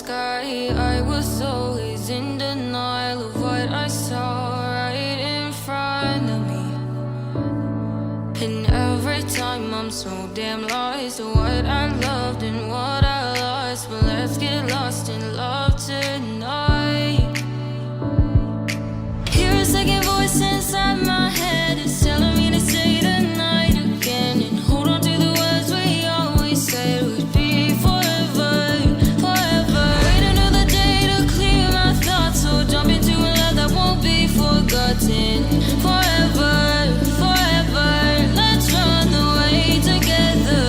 sky. I was always in denial of what I saw right in front of me. And every time I'm so damn lost to what I loved and what I lost. But let's get lost in love tonight. Hear a second voice inside my head. It's telling me to say the night again and hold on to the words we always said would be forever, forever. Wait another day to clear my thoughts, so jump into a love that won't be forgotten. Forever, forever. Let's run away together.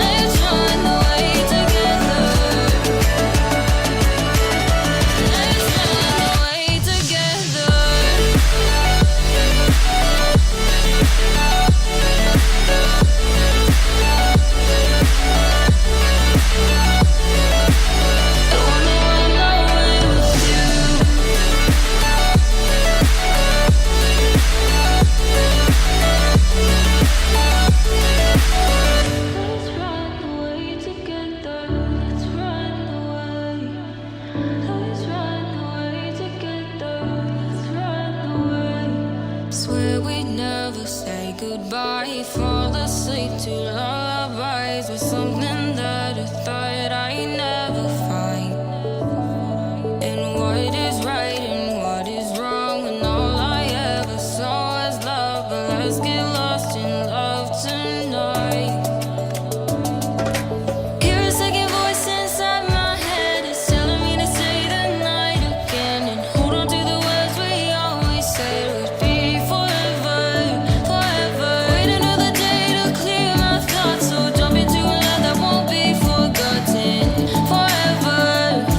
Let's run away together. Let's run away together. I wanna run away with you. Let's run away together. Let's run away. Let's run away together. Let's run away. Swear we'd never say goodbye. Fall asleep to lullabies with something that I thought I'd never find. And what is right and what is wrong, and all I ever saw was love. But let's get lost in love tonight. Hear a second voice inside my head. It's telling me to say the night again and hold on to the words we always said would be forever, forever. Wait another day to clear my thoughts, so jump into a love that won't be forgotten. Forever,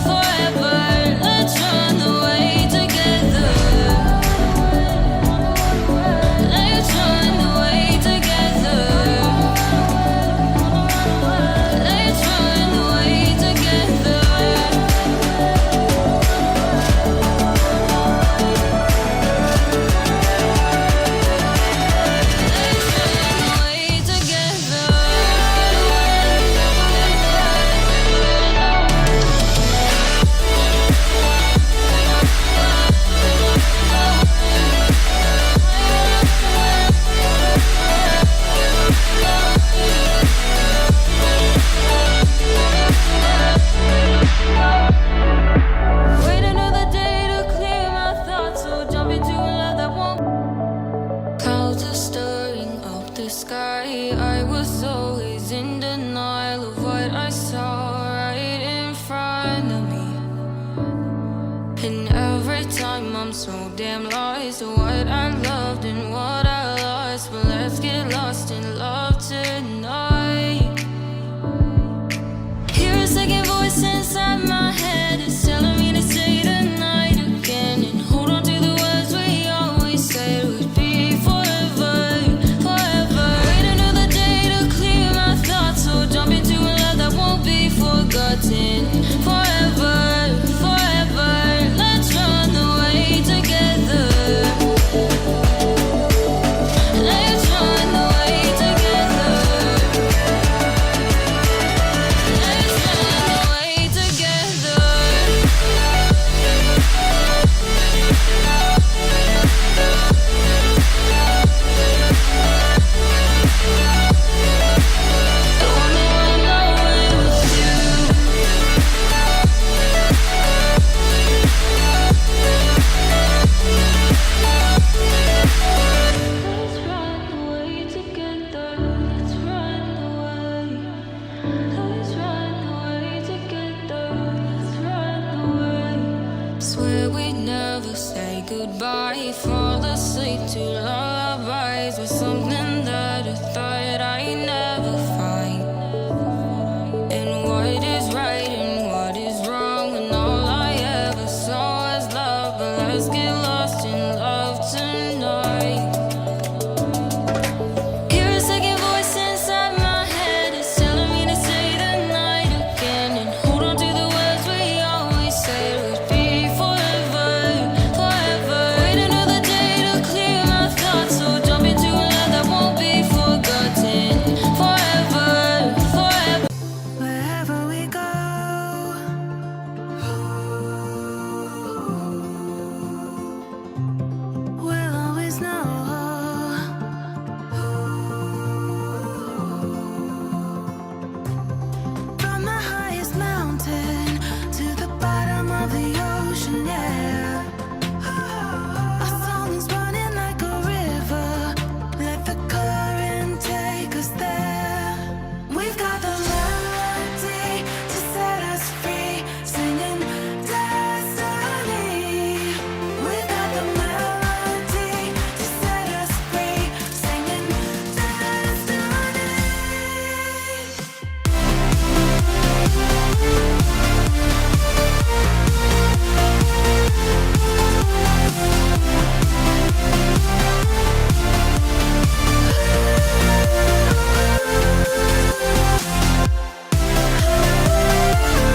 forever. Let's run away together. Let's run away together. Let's run away together. Let's run away together. Wait another day to clear my thoughts, so jump into a love that won't. Clouds are stirring up the sky. I was always in denial of what I saw right in front of me. And every time I'm so damn lost to what I loved and what I lost. But let's get lost in love tonight. Hear a second voice inside my head. It's telling me to say the night again and hold on to the words we always said would be forever, forever. Wait another day to clear my thoughts, so jump into a love that won't be forgotten. Forever, forever. Let's run away together. Let's run away together. Let's run away together. I wanna run away with you. Let's run away together. Let's run away. Let's run away together. Let's run away. Swear we'd never say goodbye. Fall asleep to lullabies with something that I thought